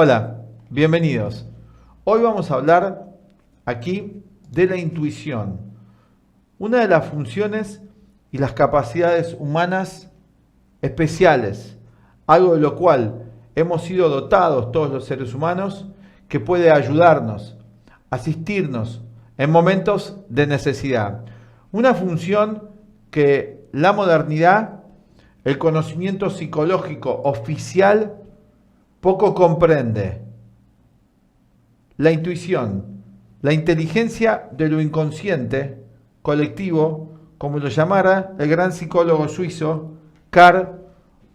Hola, bienvenidos. Hoy vamos a hablar aquí de la intuición, una de las funciones y las capacidades humanas especiales, algo de lo cual hemos sido dotados todos los seres humanos, que puede ayudarnos, asistirnos en momentos de necesidad. Una función que la modernidad, el conocimiento psicológico oficial, poco comprende. La intuición, la inteligencia de lo inconsciente colectivo, como lo llamara el gran psicólogo suizo Carl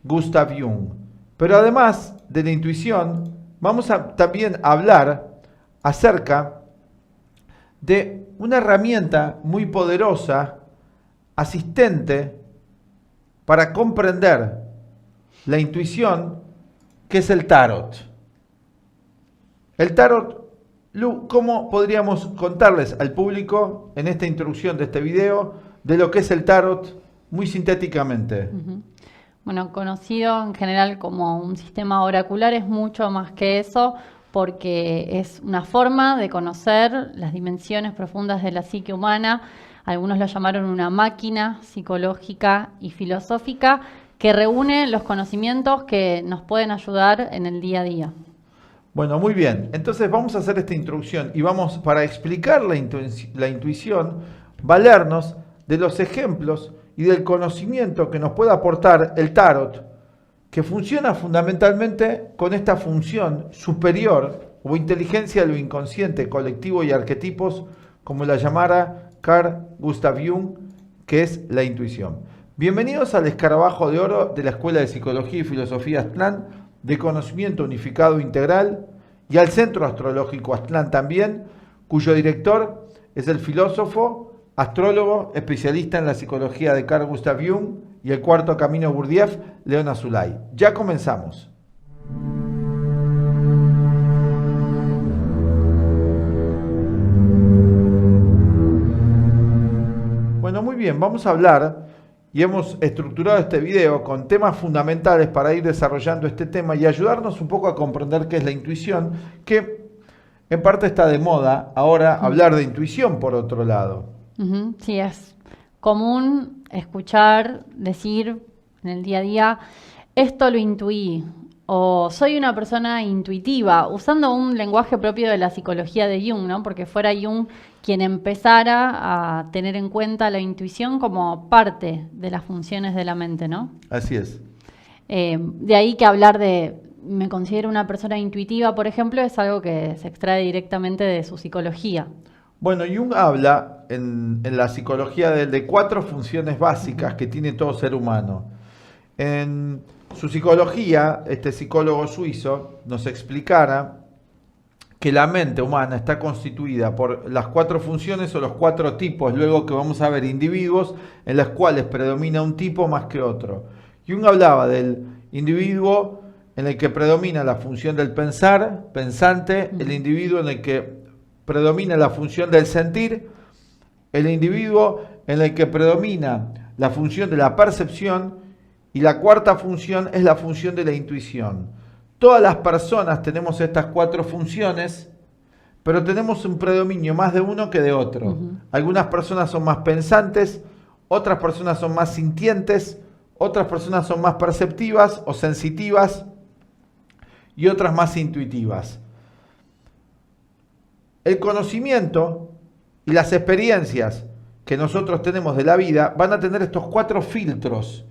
Gustav Jung. Pero además de la intuición, vamos a también hablar acerca de una herramienta muy poderosa, asistente, para comprender la intuición, que es el tarot. El tarot, Lu, ¿cómo podríamos contarles al público en esta introducción de este video de lo que es el tarot muy sintéticamente? Bueno, conocido en general como un sistema oracular, es mucho más que eso, porque es una forma de conocer las dimensiones profundas de la psique humana. Algunos lo llamaron una máquina psicológica y filosófica que reúne los conocimientos que nos pueden ayudar en el día a día. Bueno, muy bien. Entonces vamos a hacer esta introducción y vamos, para explicar la intuición, valernos de los ejemplos y del conocimiento que nos puede aportar el tarot, que funciona fundamentalmente con esta función superior o inteligencia de lo inconsciente, colectivo y arquetipos, como la llamara Carl Gustav Jung, que es la intuición. Bienvenidos al Escarabajo de Oro de la Escuela de Psicología y Filosofía Aztlán, de Conocimiento Unificado Integral, y al Centro Astrológico Aztlán también, cuyo director es el filósofo, astrólogo, especialista en la psicología de Carl Gustav Jung y el Cuarto Camino Gurdjieff, León Azulay. Ya comenzamos. Bueno, muy bien, vamos a hablar y hemos estructurado este video con temas fundamentales para ir desarrollando este tema y ayudarnos un poco a comprender qué es la intuición, que en parte está de moda ahora hablar de intuición por otro lado. Sí, es común escuchar, decir en el día a día, esto lo intuí, o soy una persona intuitiva, usando un lenguaje propio de la psicología de Jung, ¿no? Porque fuera Jung quien empezara a tener en cuenta la intuición como parte de las funciones de la mente, ¿no? Así es. De ahí que hablar de me considero una persona intuitiva, por ejemplo, es algo que se extrae directamente de su psicología. Bueno, Jung habla en la psicología de 4 funciones básicas que tiene todo ser humano. En su psicología, este psicólogo suizo nos explicara que la mente humana está constituida por las 4 funciones o los 4 tipos, luego que vamos a ver individuos en los cuales predomina un tipo más que otro. Jung hablaba del individuo en el que predomina la función del pensar, pensante, el individuo en el que predomina la función del sentir, el individuo en el que predomina la función de la percepción y la cuarta función es la función de la intuición. Todas las personas tenemos estas 4 funciones, pero tenemos un predominio más de uno que de otro. Algunas personas son más pensantes, otras personas son más sintientes, otras personas son más perceptivas o sensitivas y otras más intuitivas. El conocimiento y las experiencias que nosotros tenemos de la vida van a tener estos 4 filtros.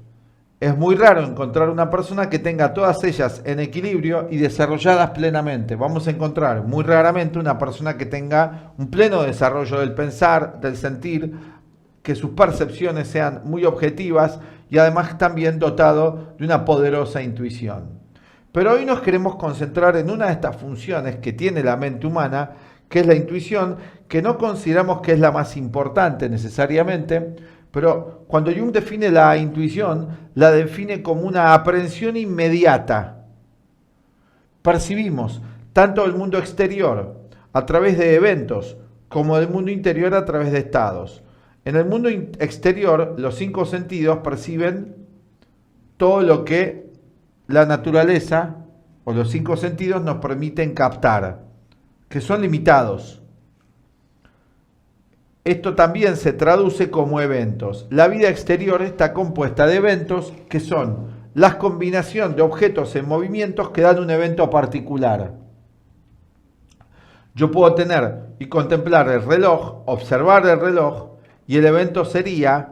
Es muy raro encontrar una persona que tenga todas ellas en equilibrio y desarrolladas plenamente. Vamos a encontrar muy raramente una persona que tenga un pleno desarrollo del pensar, del sentir, que sus percepciones sean muy objetivas y además también dotado de una poderosa intuición. Pero hoy nos queremos concentrar en una de estas funciones que tiene la mente humana, que es la intuición, que no consideramos que es la más importante necesariamente, pero cuando Jung define la intuición, la define como una aprehensión inmediata. Percibimos tanto el mundo exterior a través de eventos como el mundo interior a través de estados. En el mundo exterior, los 5 sentidos perciben todo lo que la naturaleza o los 5 sentidos nos permiten captar, que son limitados. Esto también se traduce como eventos. La vida exterior está compuesta de eventos que son la combinación de objetos en movimientos que dan un evento particular. Yo puedo tener y contemplar el reloj, observar el reloj, y el evento sería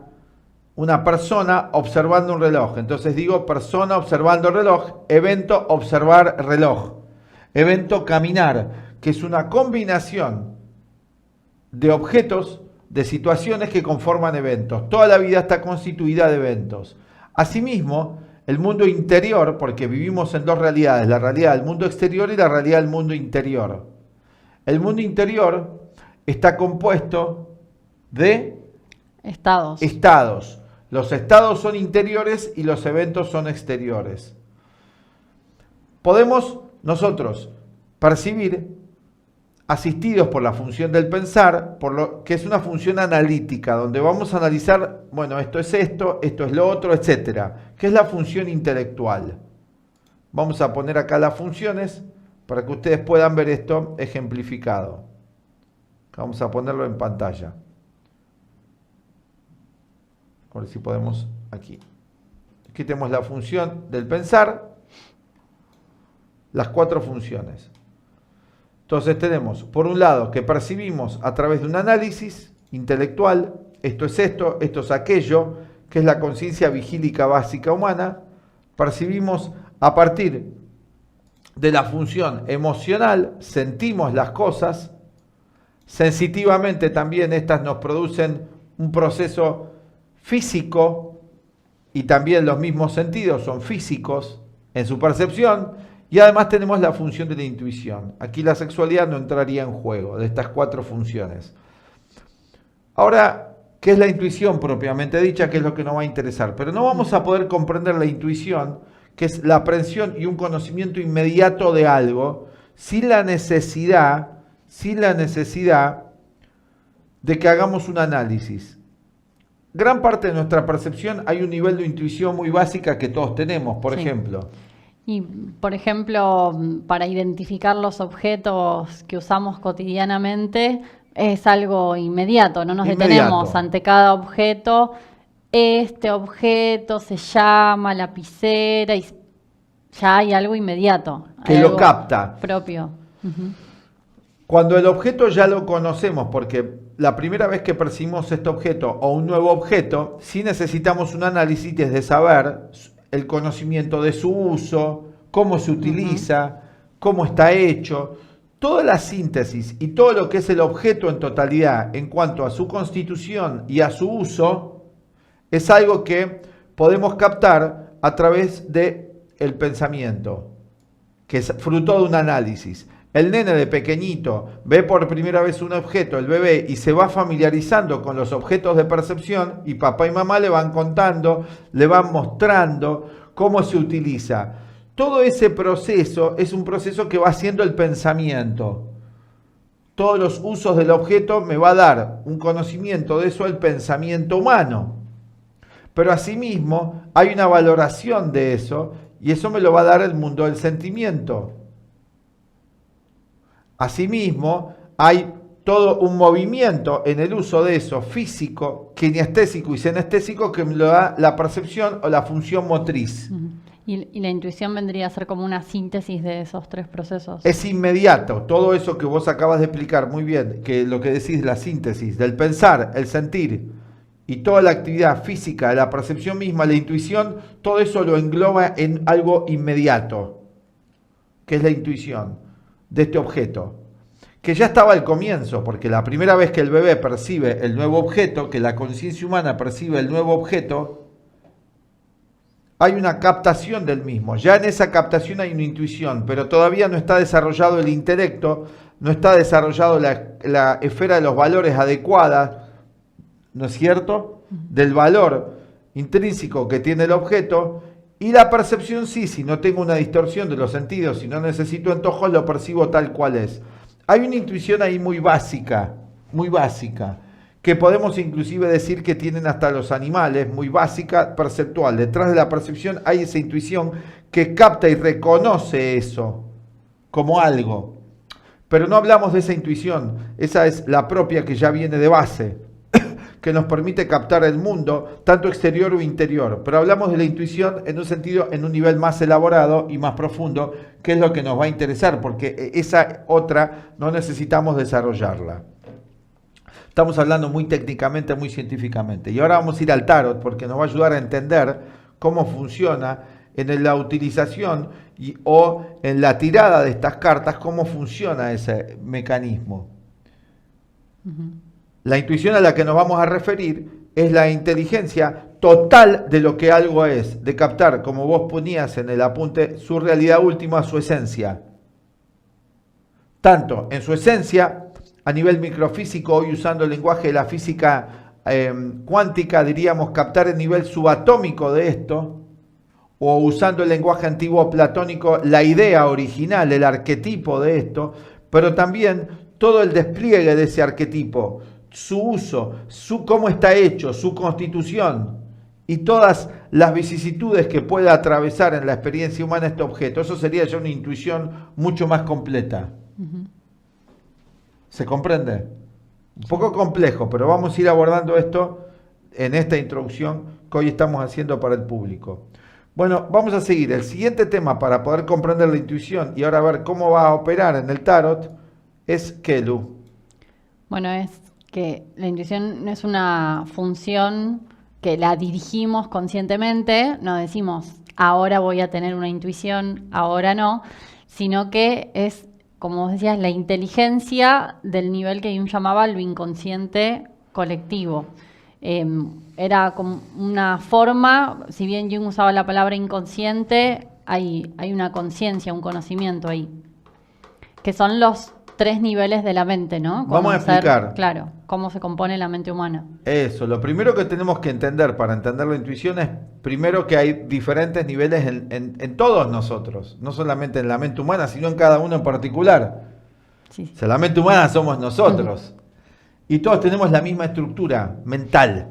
una persona observando un reloj. Entonces digo persona observando el reloj, evento observar reloj, evento caminar, que es una combinación de objetos, de situaciones que conforman eventos. Toda la vida está constituida de eventos. Asimismo, el mundo interior, porque vivimos en dos realidades, la realidad del mundo exterior y la realidad del mundo interior. El mundo interior está compuesto de estados. Los estados son interiores y los eventos son exteriores. Podemos nosotros percibir, asistidos por la función del pensar, por lo que es una función analítica, donde vamos a analizar, bueno, esto es lo otro, etcétera, que es la función intelectual. Vamos a poner acá las funciones para que ustedes puedan ver esto ejemplificado. Vamos a ponerlo en pantalla. A ver si podemos aquí. Aquí tenemos la función del pensar, las 4 funciones. Entonces tenemos, por un lado, que percibimos a través de un análisis intelectual, esto es aquello, que es la conciencia vigílica básica humana. Percibimos a partir de la función emocional, sentimos las cosas, sensitivamente también estas nos producen un proceso físico, y también los mismos sentidos son físicos en su percepción, y además tenemos la función de la intuición. Aquí la sexualidad no entraría en juego, de estas 4 funciones. Ahora, ¿qué es la intuición propiamente dicha? ¿Qué es lo que nos va a interesar? Pero no vamos a poder comprender la intuición, que es la aprehensión y un conocimiento inmediato de algo, sin la necesidad de que hagamos un análisis. Gran parte de nuestra percepción hay un nivel de intuición muy básica que todos tenemos, por ejemplo. Y, por ejemplo, para identificar los objetos que usamos cotidianamente, es algo inmediato, no nos detenemos ante cada objeto. Este objeto se llama lapicera y ya hay algo inmediato. Que lo capta. Propio. Cuando el objeto ya lo conocemos, porque la primera vez que percibimos este objeto o un nuevo objeto, sí necesitamos un análisis de saber el conocimiento de su uso, cómo se utiliza, cómo está hecho. Toda la síntesis y todo lo que es el objeto en totalidad en cuanto a su constitución y a su uso es algo que podemos captar a través del pensamiento, que es fruto de un análisis. El nene de pequeñito ve por primera vez un objeto, el bebé, y se va familiarizando con los objetos de percepción, y papá y mamá le van contando, le van mostrando cómo se utiliza. Todo ese proceso es un proceso que va haciendo el pensamiento. Todos los usos del objeto me va a dar un conocimiento de eso el pensamiento humano. Pero asimismo hay una valoración de eso, y eso me lo va a dar el mundo del sentimiento. Asimismo, hay todo un movimiento en el uso de eso físico, kinestésico y senestésico, que me lo da la percepción o la función motriz. Y la intuición vendría a ser como una síntesis de esos 3 procesos. Es inmediato, todo eso que vos acabas de explicar muy bien, que lo que decís, la síntesis del pensar, el sentir y toda la actividad física de la percepción misma, la intuición, todo eso lo engloba en algo inmediato, que es la intuición de este objeto, que ya estaba al comienzo, porque la primera vez que el bebé percibe el nuevo objeto, que la conciencia humana percibe el nuevo objeto, hay una captación del mismo. Ya en esa captación hay una intuición, pero todavía no está desarrollado el intelecto, no está desarrollado la esfera de los valores adecuada, ¿no es cierto?, del valor intrínseco que tiene el objeto. Y la percepción sí, si no tengo una distorsión de los sentidos, si no necesito antojos, lo percibo tal cual es. Hay una intuición ahí muy básica, que podemos inclusive decir que tienen hasta los animales, muy básica, perceptual. Detrás de la percepción hay esa intuición que capta y reconoce eso como algo. Pero no hablamos de esa intuición, esa es la propia que ya viene de base, que nos permite captar el mundo, tanto exterior o interior. Pero hablamos de la intuición en un sentido, en un nivel más elaborado y más profundo, que es lo que nos va a interesar, porque esa otra no necesitamos desarrollarla. Estamos hablando muy técnicamente, muy científicamente. Y ahora vamos a ir al tarot, porque nos va a ayudar a entender cómo funciona en la utilización o en la tirada de estas cartas, cómo funciona ese mecanismo. La intuición a la que nos vamos a referir es la inteligencia total de lo que algo es, de captar, como vos ponías en el apunte, su realidad última, su esencia. Tanto en su esencia, a nivel microfísico, hoy usando el lenguaje de la física cuántica, diríamos captar el nivel subatómico de esto, o usando el lenguaje antiguo platónico, la idea original, el arquetipo de esto, pero también todo el despliegue de ese arquetipo, su uso, cómo está hecho, su constitución y todas las vicisitudes que pueda atravesar en la experiencia humana este objeto. Eso sería ya una intuición mucho más completa. ¿Se comprende? Un poco complejo, pero vamos a ir abordando esto en esta introducción que hoy estamos haciendo para el público. Bueno, vamos a seguir. El siguiente tema para poder comprender la intuición y ahora ver cómo va a operar en el tarot es ¿qué, Lu? Bueno, es que la intuición no es una función que la dirigimos conscientemente, no decimos ahora voy a tener una intuición, ahora no, sino que es, como vos decías, la inteligencia del nivel que Jung llamaba lo inconsciente colectivo. Era como una forma, si bien Jung usaba la palabra inconsciente, hay una conciencia, un conocimiento ahí, que son los 3 niveles de la mente, ¿no? Vamos a explicar. Claro, cómo se compone la mente humana. Eso, lo primero que tenemos que entender para entender la intuición es primero que hay diferentes niveles en todos nosotros, no solamente en la mente humana, sino en cada uno en particular. Sí. O sea, la mente humana somos nosotros. Y todos tenemos la misma estructura mental.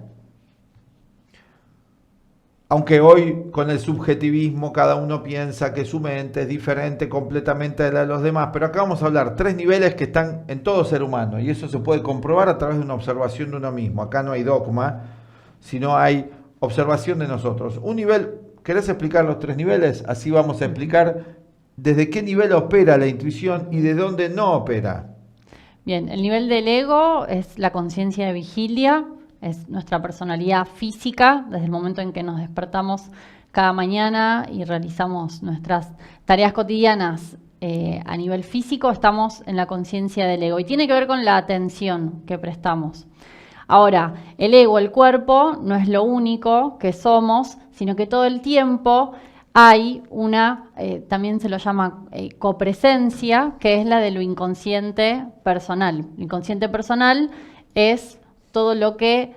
Aunque hoy con el subjetivismo cada uno piensa que su mente es diferente completamente de la de los demás, pero acá vamos a hablar 3 niveles que están en todo ser humano y eso se puede comprobar a través de una observación de uno mismo. Acá no hay dogma, sino hay observación de nosotros. Un nivel, ¿querés explicar los 3 niveles? Así vamos a explicar desde qué nivel opera la intuición y de dónde no opera. Bien, el nivel del ego es la conciencia de vigilia, es nuestra personalidad física, desde el momento en que nos despertamos cada mañana y realizamos nuestras tareas cotidianas a nivel físico, estamos en la conciencia del ego y tiene que ver con la atención que prestamos. Ahora, el ego, el cuerpo, no es lo único que somos, sino que todo el tiempo hay una, también se lo llama copresencia, que es la de lo inconsciente personal. Lo inconsciente personal es todo lo que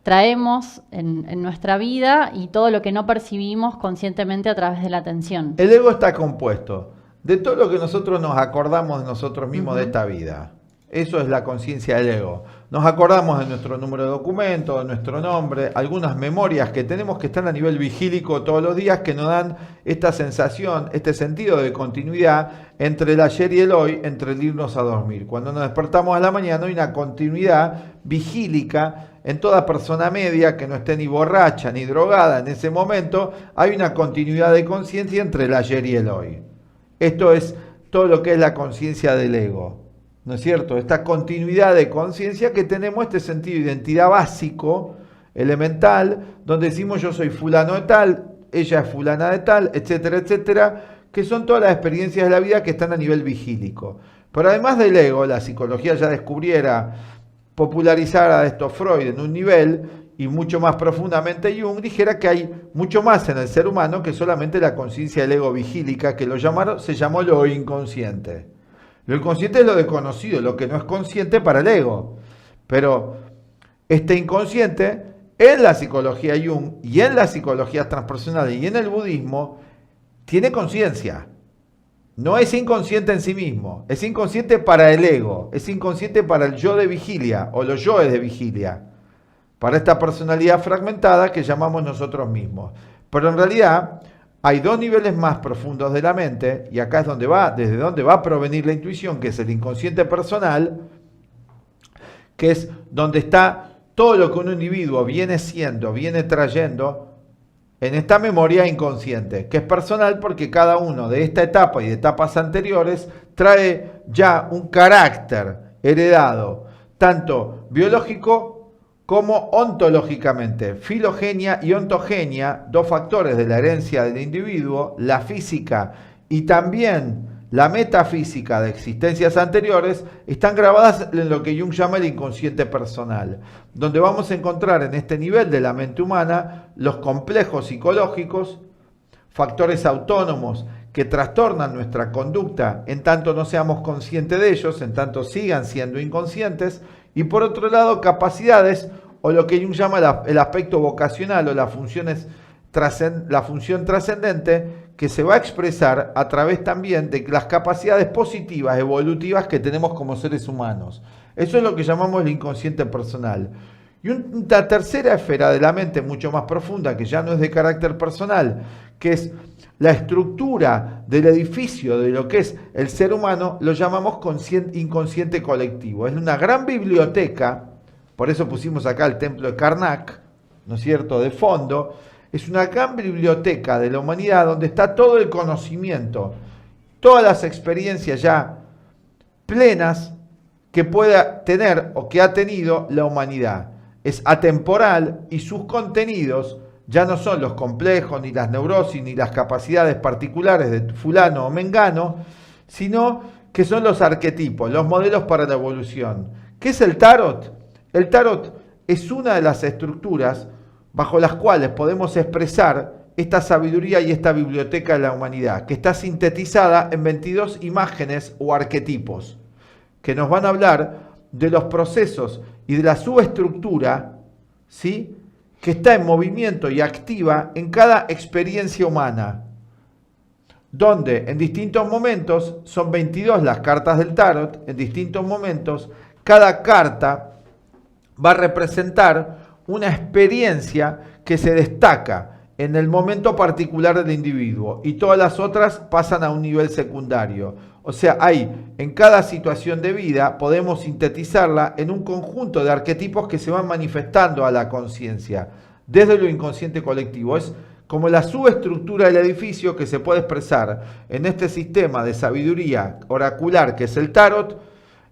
traemos en nuestra vida y todo lo que no percibimos conscientemente a través de la atención. El ego está compuesto de todo lo que nosotros nos acordamos de nosotros mismos de esta vida. Eso es la conciencia del ego. Nos acordamos de nuestro número de documento, de nuestro nombre, algunas memorias que tenemos que están a nivel vigílico todos los días que nos dan esta sensación, este sentido de continuidad entre el ayer y el hoy, entre el irnos a dormir. Cuando nos despertamos a la mañana hay una continuidad vigílica en toda persona media que no esté ni borracha ni drogada en ese momento, hay una continuidad de conciencia entre el ayer y el hoy. Esto es todo lo que es la conciencia del ego. ¿No es cierto? Esta continuidad de conciencia que tenemos, este sentido de identidad básico, elemental, donde decimos yo soy fulano de tal, ella es fulana de tal, etcétera, etcétera, que son todas las experiencias de la vida que están a nivel vigílico. Pero además del ego, la psicología ya descubriera, popularizara esto Freud en un nivel, y mucho más profundamente Jung, dijera que hay mucho más en el ser humano que solamente la conciencia del ego vigílica, que se llamó lo inconsciente. Lo inconsciente es lo desconocido, lo que no es consciente para el ego. Pero este inconsciente, en la psicología Jung y en las psicologías transpersonales y en el budismo, tiene conciencia. No es inconsciente en sí mismo, es inconsciente para el ego, es inconsciente para el yo de vigilia o los yoes de vigilia, para esta personalidad fragmentada que llamamos nosotros mismos. Pero en realidad hay dos niveles más profundos de la mente, y acá es desde donde va a provenir la intuición, que es el inconsciente personal, que es donde está todo lo que un individuo viene siendo, viene trayendo en esta memoria inconsciente, que es personal porque cada uno de esta etapa y de etapas anteriores trae ya un carácter heredado, tanto biológico como ontológicamente. Filogenia y ontogenia, dos factores de la herencia del individuo, la física y también la metafísica de existencias anteriores, están grabadas en lo que Jung llama el inconsciente personal, donde vamos a encontrar en este nivel de la mente humana los complejos psicológicos, factores autónomos que trastornan nuestra conducta en tanto no seamos conscientes de ellos, en tanto sigan siendo inconscientes, y por otro lado capacidades o lo que Jung llama el aspecto vocacional o la función trascendente, que se va a expresar a través también de las capacidades positivas, evolutivas que tenemos como seres humanos. Eso es lo que llamamos el inconsciente personal. Y una tercera esfera de la mente mucho más profunda, que ya no es de carácter personal, que es la estructura del edificio de lo que es el ser humano, lo llamamos inconsciente colectivo. Es una gran biblioteca, por eso pusimos acá el templo de Karnak, ¿no es cierto?, de fondo. Es una gran biblioteca de la humanidad donde está todo el conocimiento, todas las experiencias ya plenas que pueda tener o que ha tenido la humanidad. Es atemporal y sus contenidos ya no son los complejos, ni las neurosis, ni las capacidades particulares de fulano o mengano, sino que son los arquetipos, los modelos para la evolución. ¿Qué es el tarot? El tarot es una de las estructuras bajo las cuales podemos expresar esta sabiduría y esta biblioteca de la humanidad, que está sintetizada en 22 imágenes o arquetipos, que nos van a hablar de los procesos y de la subestructura, ¿sí?, que está en movimiento y activa en cada experiencia humana, donde en distintos momentos, son 22 las cartas del tarot, en distintos momentos, cada carta va a representar una experiencia que se destaca en el momento particular del individuo y todas las otras pasan a un nivel secundario. O sea, en cada situación de vida podemos sintetizarla en un conjunto de arquetipos que se van manifestando a la conciencia desde lo inconsciente colectivo. Es como la subestructura del edificio que se puede expresar en este sistema de sabiduría oracular que es el tarot,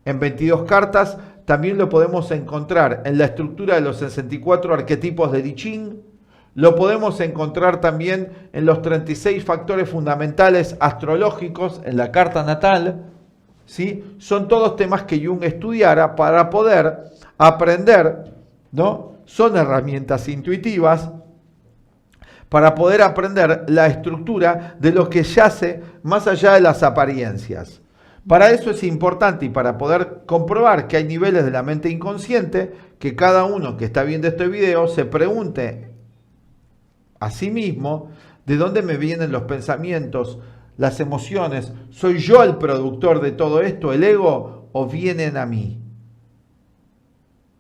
en 22 cartas. También lo podemos encontrar en la estructura de los 64 arquetipos de I Ching. Lo podemos encontrar también en los 36 factores fundamentales astrológicos, en la carta natal. ¿Sí? Son todos temas que Jung estudiara para poder aprender, ¿no? Son herramientas intuitivas para poder aprender la estructura de lo que yace más allá de las apariencias. Para eso es importante y para poder comprobar que hay niveles de la mente inconsciente, que cada uno que está viendo este video se pregunte a sí mismo de dónde me vienen los pensamientos, las emociones. ¿Soy yo el productor de todo esto, el ego, o vienen a mí?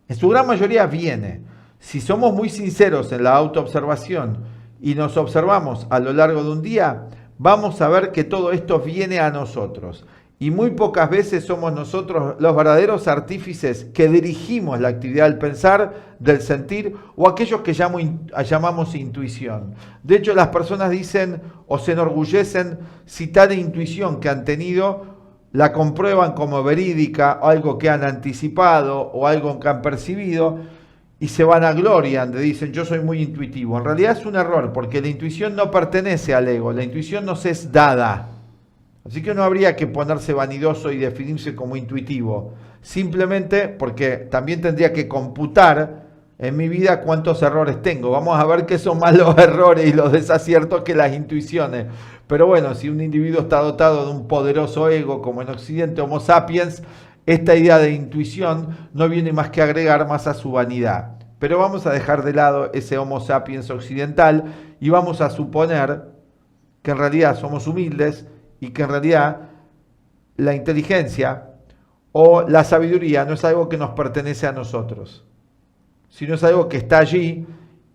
En su gran mayoría viene. Si somos muy sinceros en la autoobservación y nos observamos a lo largo de un día, vamos a ver que todo esto viene a nosotros. Y muy pocas veces somos nosotros los verdaderos artífices que dirigimos la actividad del pensar, del sentir o aquellos que llamamos intuición. De hecho, las personas dicen o se enorgullecen si tal intuición que han tenido la comprueban como verídica o algo que han anticipado o algo que han percibido y se vanaglorian, dicen yo soy muy intuitivo. En realidad es un error porque la intuición no pertenece al ego, la intuición nos es dada. Así que no habría que ponerse vanidoso y definirse como intuitivo, simplemente porque también tendría que computar en mi vida cuántos errores tengo. Vamos a ver qué son más los errores y los desaciertos que las intuiciones. Pero bueno, si un individuo está dotado de un poderoso ego, como en Occidente Homo sapiens, esta idea de intuición no viene más que agregar más a su vanidad. Pero vamos a dejar de lado ese Homo sapiens occidental y vamos a suponer que en realidad somos humildes y que en realidad la inteligencia o la sabiduría no es algo que nos pertenece a nosotros, sino es algo que está allí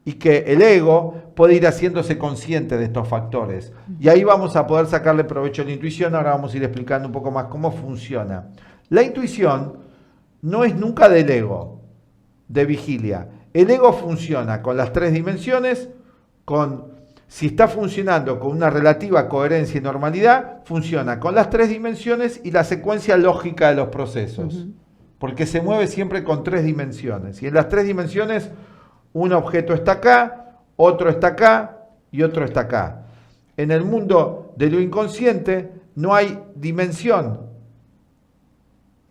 y que el ego puede ir haciéndose consciente de estos factores. Y ahí vamos a poder sacarle provecho a la intuición. Ahora vamos a ir explicando un poco más cómo funciona. La intuición no es nunca del ego, de vigilia. El ego funciona con las 3 dimensiones, si está funcionando con una relativa coherencia y normalidad, funciona con las 3 dimensiones y la secuencia lógica de los procesos. Porque se mueve siempre con 3 dimensiones. Y en las 3 dimensiones, un objeto está acá, otro está acá y otro está acá. En el mundo de lo inconsciente no hay dimensión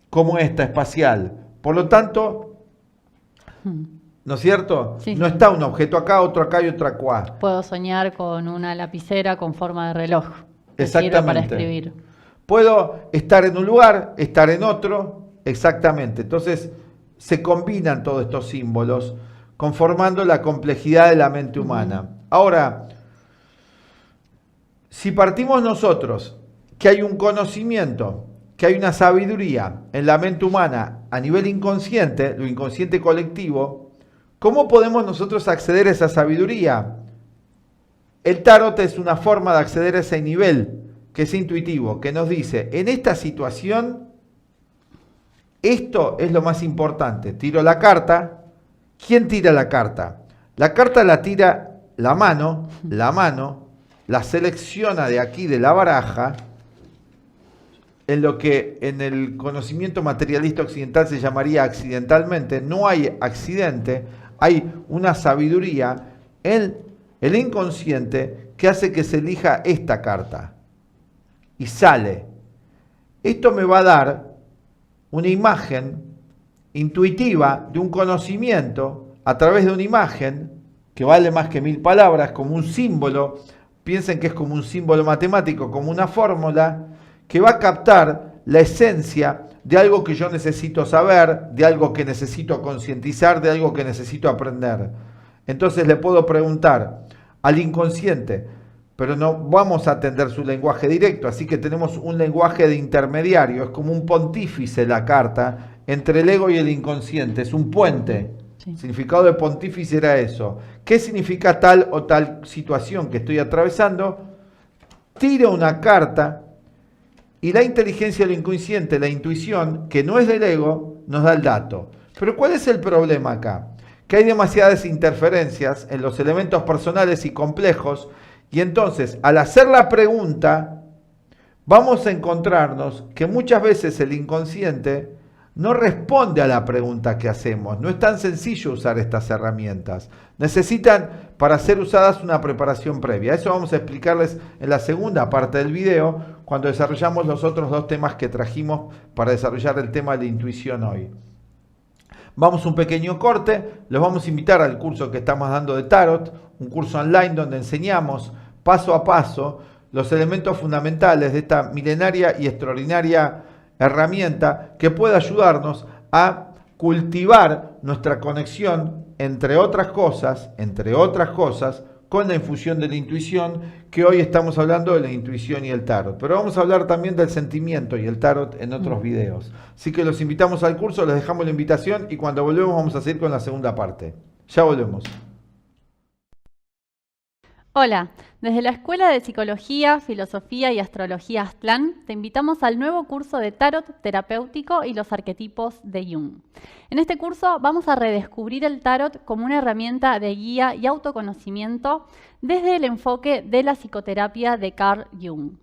como esta espacial. Por lo tanto, ¿no es cierto? Sí. No está un objeto acá, otro acá y otro acá. Puedo soñar con una lapicera con forma de reloj. Que Exactamente. sirve para escribir. Puedo estar en un lugar, estar en otro. Exactamente. Entonces, se combinan todos estos símbolos conformando la complejidad de la mente humana. Ahora, si partimos nosotros que hay un conocimiento, que hay una sabiduría en la mente humana a nivel inconsciente, lo inconsciente colectivo, ¿cómo podemos nosotros acceder a esa sabiduría? El tarot es una forma de acceder a ese nivel, que es intuitivo, que nos dice, en esta situación, esto es lo más importante. Tiro la carta. ¿Quién tira la carta? La carta la tira la mano la selecciona de aquí de la baraja, en lo que en el conocimiento materialista occidental se llamaría accidentalmente. No hay accidente, hay una sabiduría en el inconsciente que hace que se elija esta carta y sale. Esto me va a dar una imagen intuitiva de un conocimiento a través de una imagen que vale más que 1000 palabras, como un símbolo. Piensen que es como un símbolo matemático, como una fórmula que va a captar la esencia de algo que yo necesito saber, de algo que necesito concientizar, de algo que necesito aprender. Entonces le puedo preguntar al inconsciente, pero no vamos a atender su lenguaje directo, así que tenemos un lenguaje de intermediario, es como un pontífice la carta entre el ego y el inconsciente, es un puente. Sí. El significado de pontífice era eso. ¿Qué significa tal o tal situación que estoy atravesando? Tiro una carta y la inteligencia del inconsciente, la intuición, que no es del ego, nos da el dato. Pero ¿cuál es el problema acá? Que hay demasiadas interferencias en los elementos personales y complejos, y entonces al hacer la pregunta vamos a encontrarnos que muchas veces el inconsciente no responde a la pregunta que hacemos. No es tan sencillo usar estas herramientas. Necesitan, para ser usadas, una preparación previa. Eso vamos a explicarles en la segunda parte del video, cuando desarrollamos los otros 2 temas que trajimos para desarrollar el tema de la intuición hoy. Vamos a un pequeño corte. Los vamos a invitar al curso que estamos dando de Tarot, un curso online donde enseñamos paso a paso los elementos fundamentales de esta milenaria y extraordinaria herramienta que puede ayudarnos a cultivar nuestra conexión, entre otras cosas, con la infusión de la intuición, que hoy estamos hablando de la intuición y el tarot. Pero vamos a hablar también del sentimiento y el tarot en otros videos. Así que los invitamos al curso, les dejamos la invitación y cuando volvemos vamos a seguir con la segunda parte. Ya volvemos. Hola, desde la Escuela de Psicología, Filosofía y Astrología Aztlán te invitamos al nuevo curso de Tarot terapéutico y los arquetipos de Jung. En este curso vamos a redescubrir el Tarot como una herramienta de guía y autoconocimiento desde el enfoque de la psicoterapia de Carl Jung.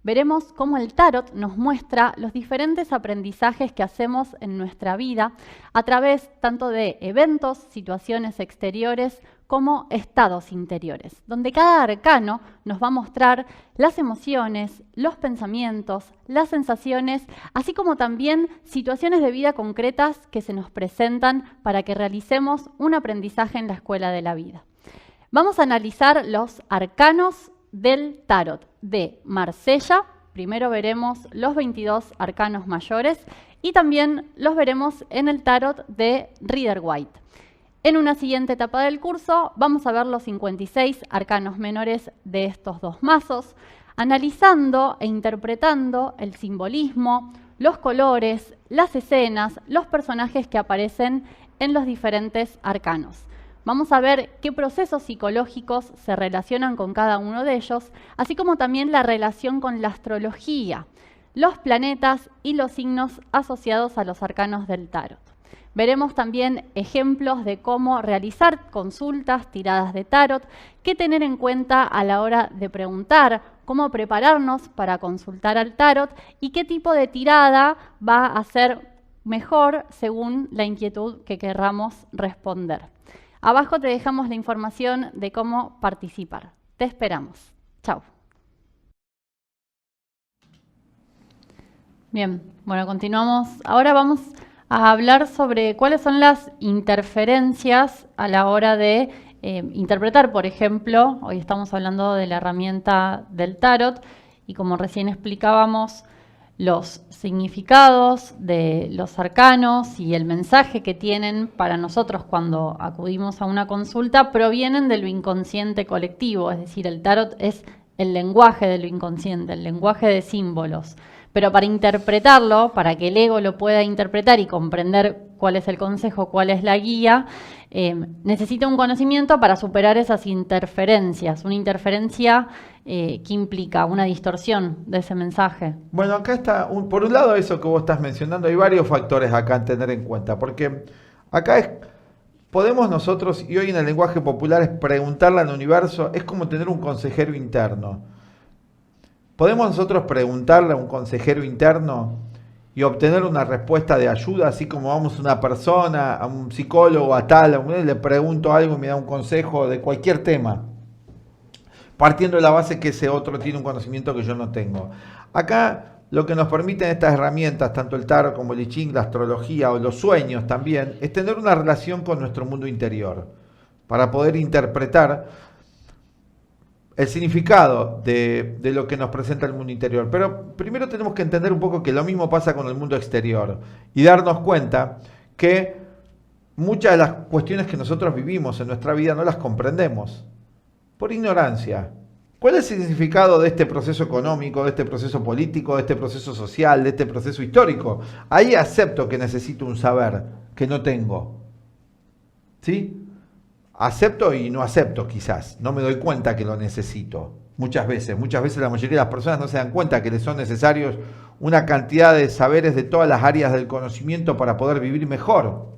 Veremos cómo el Tarot nos muestra los diferentes aprendizajes que hacemos en nuestra vida a través tanto de eventos, situaciones exteriores, como estados interiores, donde cada arcano nos va a mostrar las emociones, los pensamientos, las sensaciones, así como también situaciones de vida concretas que se nos presentan para que realicemos un aprendizaje en la escuela de la vida. Vamos a analizar los arcanos del Tarot de Marsella. Primero veremos los 22 arcanos mayores y también los veremos en el Tarot de Rider-Waite. En una siguiente etapa del curso vamos a ver los 56 arcanos menores de estos 2 mazos, analizando e interpretando el simbolismo, los colores, las escenas, los personajes que aparecen en los diferentes arcanos. Vamos a ver qué procesos psicológicos se relacionan con cada uno de ellos, así como también la relación con la astrología, los planetas y los signos asociados a los arcanos del tarot. Veremos también ejemplos de cómo realizar consultas, tiradas de tarot, qué tener en cuenta a la hora de preguntar, cómo prepararnos para consultar al tarot y qué tipo de tirada va a ser mejor según la inquietud que querramos responder. Abajo te dejamos la información de cómo participar. Te esperamos. Chao. Bien, bueno, continuamos. Ahora vamos a hablar sobre cuáles son las interferencias a la hora de interpretar, por ejemplo. Hoy estamos hablando de la herramienta del tarot y como recién explicábamos, los significados de los arcanos y el mensaje que tienen para nosotros cuando acudimos a una consulta provienen de lo inconsciente colectivo, es decir, el tarot es el lenguaje de lo inconsciente, el lenguaje de símbolos. Pero para interpretarlo, para que el ego lo pueda interpretar y comprender cuál es el consejo, cuál es la guía, necesita un conocimiento para superar esas interferencias. Una interferencia que implica una distorsión de ese mensaje. Bueno, acá está, por un lado eso que vos estás mencionando, hay varios factores acá a tener en cuenta, porque acá podemos nosotros, y hoy en el lenguaje popular es preguntarle al universo, es como tener un consejero interno. ¿Podemos nosotros preguntarle a un consejero interno y obtener una respuesta de ayuda, así como vamos a una persona, a un psicólogo, a tal, le pregunto algo y me da un consejo de cualquier tema, partiendo de la base que ese otro tiene un conocimiento que yo no tengo? Acá lo que nos permiten estas herramientas, tanto el tarot como el I Ching, la astrología o los sueños también, es tener una relación con nuestro mundo interior, para poder interpretar el significado de lo que nos presenta el mundo interior. Pero primero tenemos que entender un poco que lo mismo pasa con el mundo exterior y darnos cuenta que muchas de las cuestiones que nosotros vivimos en nuestra vida no las comprendemos por ignorancia. ¿Cuál es el significado de este proceso económico, de este proceso político, de este proceso social, de este proceso histórico? Ahí acepto que necesito un saber que no tengo. ¿Sí? Acepto y no acepto quizás, no me doy cuenta que lo necesito. Muchas veces la mayoría de las personas no se dan cuenta que les son necesarios una cantidad de saberes de todas las áreas del conocimiento para poder vivir mejor.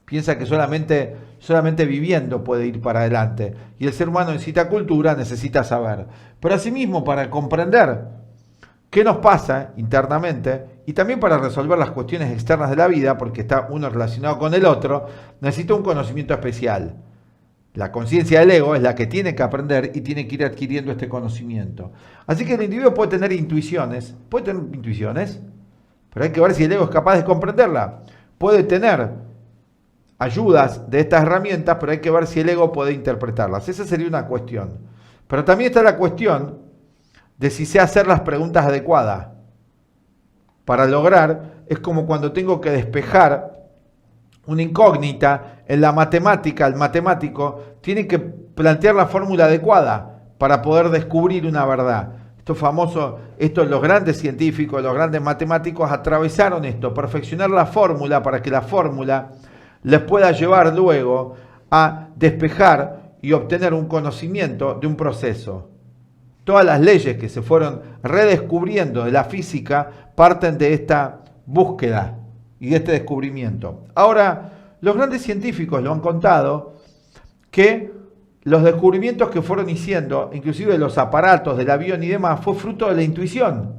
Piensa que solamente viviendo puede ir para adelante. Y el ser humano necesita cultura, necesita saber. Pero asimismo, para comprender qué nos pasa internamente y también para resolver las cuestiones externas de la vida, porque está uno relacionado con el otro, necesita un conocimiento especial. La conciencia del ego es la que tiene que aprender y tiene que ir adquiriendo este conocimiento. Así que el individuo puede tener intuiciones, pero hay que ver si el ego es capaz de comprenderla. Puede tener ayudas de estas herramientas, pero hay que ver si el ego puede interpretarlas. Esa sería una cuestión. Pero también está la cuestión de si sé hacer las preguntas adecuadas. Para lograr, es como cuando tengo que despejar una incógnita en la matemática, el matemático tiene que plantear la fórmula adecuada para poder descubrir una verdad. Los grandes científicos, los grandes matemáticos atravesaron esto, perfeccionar la fórmula para que la fórmula les pueda llevar luego a despejar y obtener un conocimiento de un proceso. Todas las leyes que se fueron redescubriendo de la física parten de esta búsqueda y de este descubrimiento. Ahora, los grandes científicos lo han contado, que los descubrimientos que fueron haciendo, inclusive los aparatos del avión y demás, fue fruto de la intuición.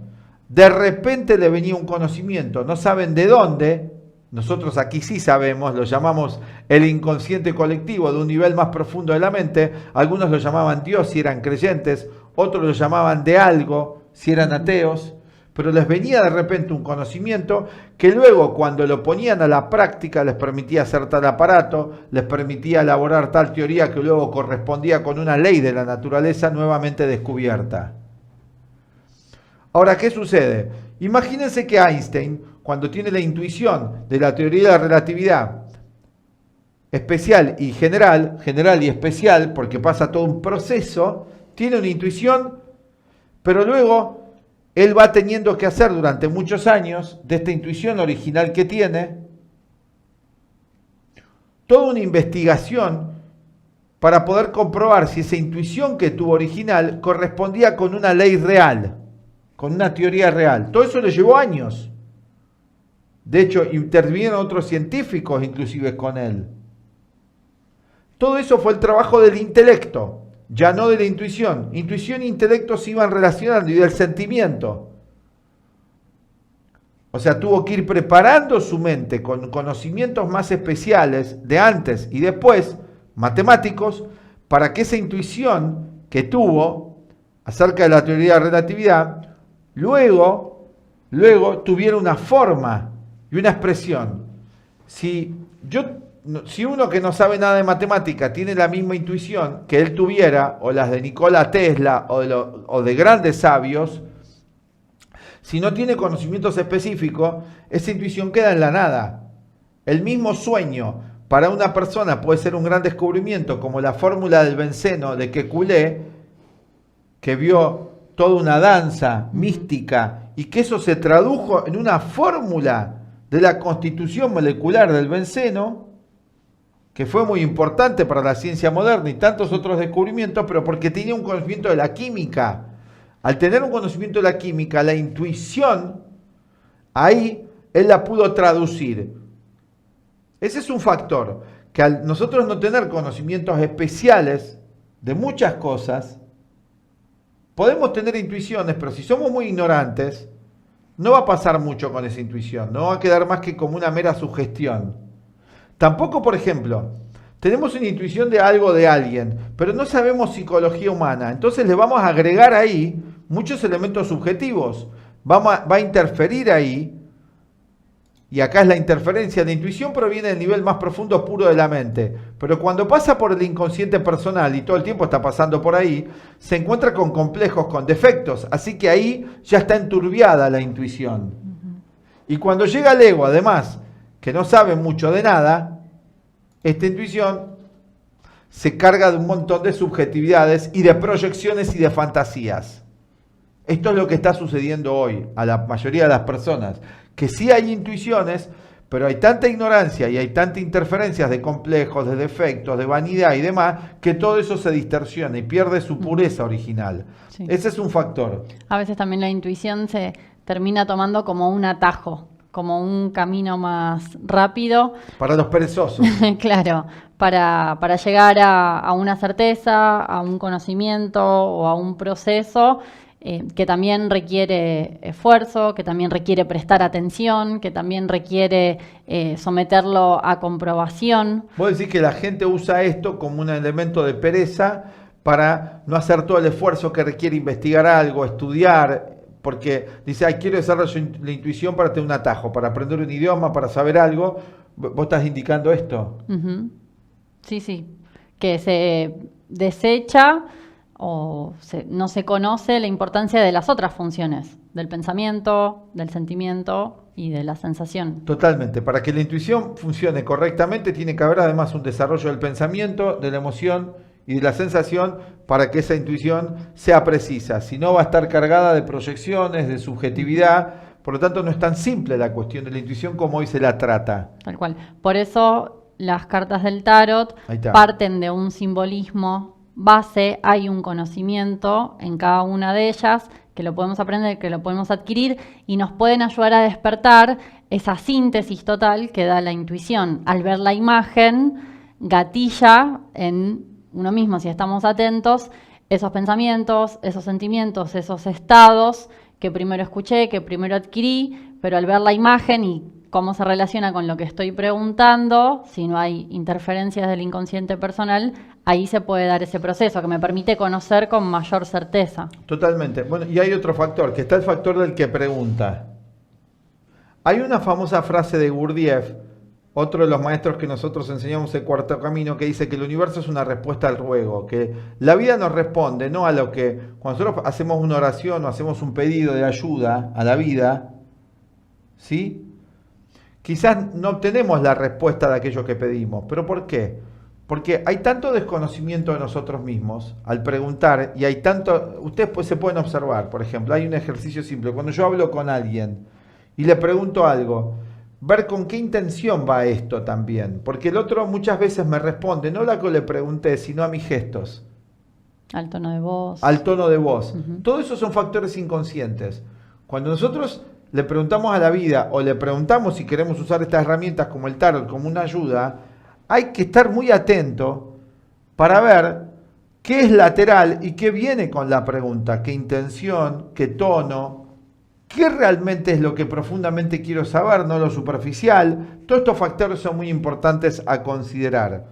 De repente le venía un conocimiento, no saben de dónde, nosotros aquí sí sabemos, lo llamamos el inconsciente colectivo de un nivel más profundo de la mente, algunos lo llamaban Dios si eran creyentes, otros lo llamaban de algo si eran ateos, pero les venía de repente un conocimiento que luego cuando lo ponían a la práctica les permitía hacer tal aparato, les permitía elaborar tal teoría que luego correspondía con una ley de la naturaleza nuevamente descubierta. Ahora, ¿qué sucede? Imagínense que Einstein, cuando tiene la intuición de la teoría de la relatividad especial y general y especial, porque pasa todo un proceso, tiene una intuición, pero luego él va teniendo que hacer durante muchos años de esta intuición original que tiene toda una investigación para poder comprobar si esa intuición que tuvo original correspondía con una ley real, con una teoría real. Todo eso le llevó años. De hecho, intervinieron otros científicos inclusive con él. Todo eso fue el trabajo del intelecto, ya no de la intuición. Intuición e intelecto se iban relacionando y del sentimiento. O sea, tuvo que ir preparando su mente con conocimientos más especiales de antes y después, matemáticos, para que esa intuición que tuvo acerca de la teoría de la relatividad, luego tuviera una forma y una expresión. Si uno que no sabe nada de matemática tiene la misma intuición que él tuviera, o las de Nikola Tesla, o de grandes sabios, si no tiene conocimientos específicos, esa intuición queda en la nada. El mismo sueño para una persona puede ser un gran descubrimiento, como la fórmula del benceno de Kekulé, que vio toda una danza mística y que eso se tradujo en una fórmula de la constitución molecular del benceno, que fue muy importante para la ciencia moderna y tantos otros descubrimientos, pero porque tenía un conocimiento de la química. Al tener un conocimiento de la química, la intuición, ahí él la pudo traducir. Ese es un factor, que al nosotros no tener conocimientos especiales de muchas cosas, podemos tener intuiciones, pero si somos muy ignorantes, no va a pasar mucho con esa intuición, no va a quedar más que como una mera sugestión. Tampoco, por ejemplo, tenemos una intuición de algo de alguien, pero no sabemos psicología humana, entonces le vamos a agregar ahí muchos elementos subjetivos, va a interferir ahí, y acá es la interferencia. La intuición proviene del nivel más profundo puro de la mente, pero cuando pasa por el inconsciente personal y todo el tiempo está pasando por ahí, se encuentra con complejos, con defectos, así que ahí ya está enturbiada la intuición. Y cuando llega el ego, además, que no sabe mucho de nada, esta intuición se carga de un montón de subjetividades y de proyecciones y de fantasías. Esto es lo que está sucediendo hoy a la mayoría de las personas, que sí hay intuiciones, pero hay tanta ignorancia y hay tanta interferencias de complejos, de defectos, de vanidad y demás, que todo eso se distorsiona y pierde su pureza original. Sí. Ese es un factor. A veces también la intuición se termina tomando como un atajo, como un camino más rápido. Para los perezosos. Claro, para llegar a una certeza, a un conocimiento o a un proceso que también requiere esfuerzo, que también requiere prestar atención, que también requiere someterlo a comprobación. Vos decís que la gente usa esto como un elemento de pereza para no hacer todo el esfuerzo que requiere investigar algo, estudiar, porque dice, ay, quiero desarrollar la intuición para tener un atajo, para aprender un idioma, para saber algo. ¿Vos estás indicando esto? Uh-huh. Sí, que se desecha o no se conoce la importancia de las otras funciones, del pensamiento, del sentimiento y de la sensación. Totalmente. Para que la intuición funcione correctamente, tiene que haber además un desarrollo del pensamiento, de la emoción y de la sensación para que esa intuición sea precisa. Si no, va a estar cargada de proyecciones, de subjetividad. Por lo tanto, no es tan simple la cuestión de la intuición como hoy se la trata. Tal cual. Por eso las cartas del tarot parten de un simbolismo base, hay un conocimiento en cada una de ellas que lo podemos aprender, que lo podemos adquirir y nos pueden ayudar a despertar esa síntesis total que da la intuición. Al ver la imagen, gatilla en uno mismo, si estamos atentos, esos pensamientos, esos sentimientos, esos estados que primero escuché, que primero adquirí, pero al ver la imagen y cómo se relaciona con lo que estoy preguntando, si no hay interferencias del inconsciente personal, ahí se puede dar ese proceso que me permite conocer con mayor certeza. Totalmente. Bueno, y hay otro factor, que está el factor del que pregunta. Hay una famosa frase de Gurdjieff, otro de los maestros que nosotros enseñamos el Cuarto Camino, que dice que el universo es una respuesta al ruego, que la vida nos responde, no a lo que, cuando nosotros hacemos una oración o hacemos un pedido de ayuda a la vida, ¿sí? Quizás no obtenemos la respuesta de aquello que pedimos. ¿Pero por qué? Porque hay tanto desconocimiento de nosotros mismos al preguntar y hay tanto... Ustedes pues se pueden observar, por ejemplo, hay un ejercicio simple. Cuando yo hablo con alguien y le pregunto algo, ver con qué intención va esto también. Porque el otro muchas veces me responde, no lo que le pregunté, sino a mis gestos. Al tono de voz. Al tono de voz. Ujú. Todo eso son factores inconscientes. Cuando nosotros le preguntamos a la vida o le preguntamos si queremos usar estas herramientas como el tarot, como una ayuda, hay que estar muy atento para ver qué es lateral y qué viene con la pregunta, qué intención, qué tono, qué realmente es lo que profundamente quiero saber, no lo superficial. Todos estos factores son muy importantes a considerar.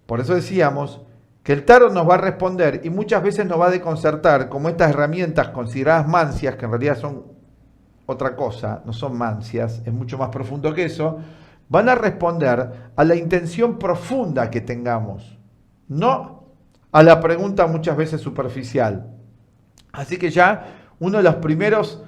Por eso decíamos que el tarot nos va a responder y muchas veces nos va a desconcertar, como estas herramientas consideradas mancias, que en realidad son otra cosa, no son mancias, es mucho más profundo que eso, van a responder a la intención profunda que tengamos, no a la pregunta muchas veces superficial. Así que ya uno de los primeros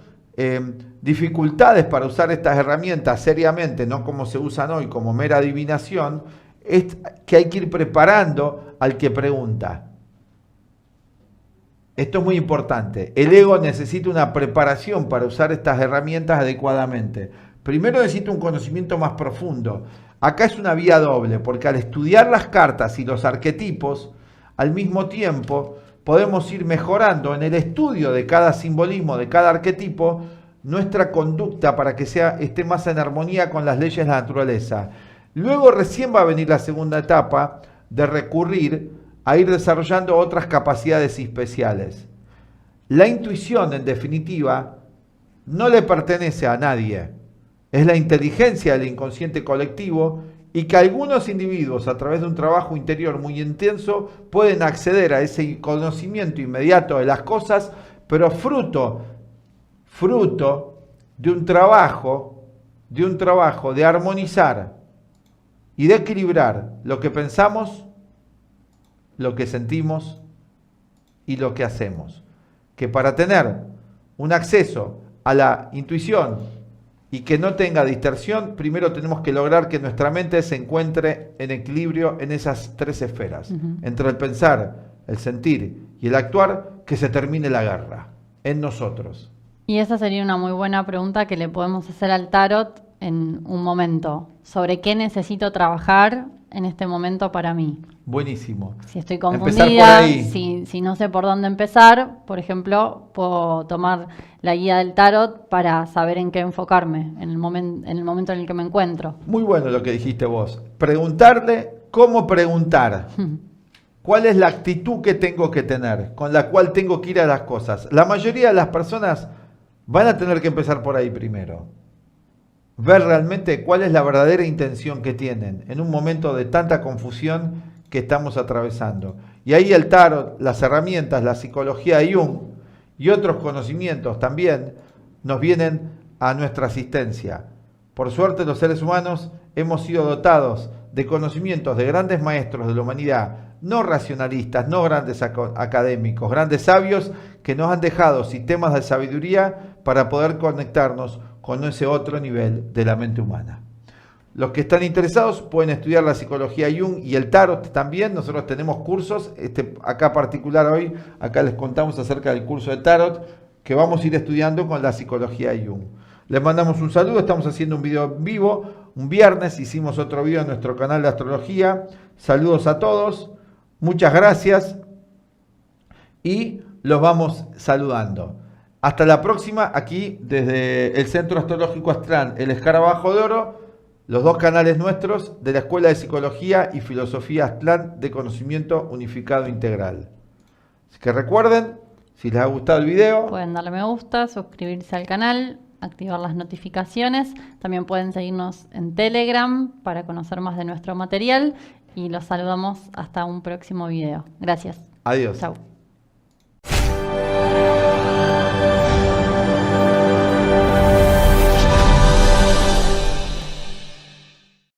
dificultades para usar estas herramientas seriamente, no como se usan hoy, como mera adivinación, es que hay que ir preparando al que pregunta. Esto es muy importante. El ego necesita una preparación para usar estas herramientas adecuadamente. Primero necesita un conocimiento más profundo. Acá es una vía doble, porque al estudiar las cartas y los arquetipos, al mismo tiempo podemos ir mejorando en el estudio de cada simbolismo, de cada arquetipo, nuestra conducta para que esté más en armonía con las leyes de la naturaleza. Luego recién va a venir la segunda etapa de recurrir a ir desarrollando otras capacidades especiales. La intuición, en definitiva, no le pertenece a nadie. Es la inteligencia del inconsciente colectivo y que algunos individuos, a través de un trabajo interior muy intenso, pueden acceder a ese conocimiento inmediato de las cosas, pero fruto de un trabajo de armonizar y de equilibrar lo que pensamos, lo que sentimos y lo que hacemos. Que para tener un acceso a la intuición y que no tenga distorsión, primero tenemos que lograr que nuestra mente se encuentre en equilibrio en esas tres esferas. Entre el pensar, el sentir y el actuar, que se termine la guerra en nosotros. Y esa sería una muy buena pregunta que le podemos hacer al tarot en un momento. ¿Sobre qué necesito trabajar en este momento para mí? Buenísimo. Si estoy Empezar confundida, por ahí. si no sé por dónde empezar, por ejemplo, puedo tomar la guía del tarot para saber en qué enfocarme en el momento en el que me encuentro. Muy bueno lo que dijiste vos. Preguntarle cómo preguntar. ¿Cuál es la actitud que tengo que tener? Con la cual tengo que ir a las cosas. La mayoría de las personas van a tener que empezar por ahí primero. Ver realmente cuál es la verdadera intención que tienen en un momento de tanta confusión que estamos atravesando. Y ahí el tarot, las herramientas, la psicología de Jung y otros conocimientos también nos vienen a nuestra asistencia. Por suerte los seres humanos hemos sido dotados de conocimientos de grandes maestros de la humanidad, no racionalistas, no grandes académicos, grandes sabios que nos han dejado sistemas de sabiduría para poder conectarnos con ese otro nivel de la mente humana. Los que están interesados pueden estudiar la psicología Jung y el tarot también. Nosotros tenemos cursos, acá particular hoy, acá les contamos acerca del curso de tarot que vamos a ir estudiando con la psicología Jung. Les mandamos un saludo, estamos haciendo un video en vivo, un viernes hicimos otro video en nuestro canal de astrología. Saludos a todos, muchas gracias y los vamos saludando. Hasta la próxima, aquí desde el Centro Astrológico Astral, el Escarabajo de Oro, los dos canales nuestros de la Escuela de Psicología y Filosofía Aztlán de Conocimiento Unificado Integral. Así que recuerden, si les ha gustado el video, pueden darle me gusta, suscribirse al canal, activar las notificaciones. También pueden seguirnos en Telegram para conocer más de nuestro material y los saludamos hasta un próximo video. Gracias. adiós. Chau.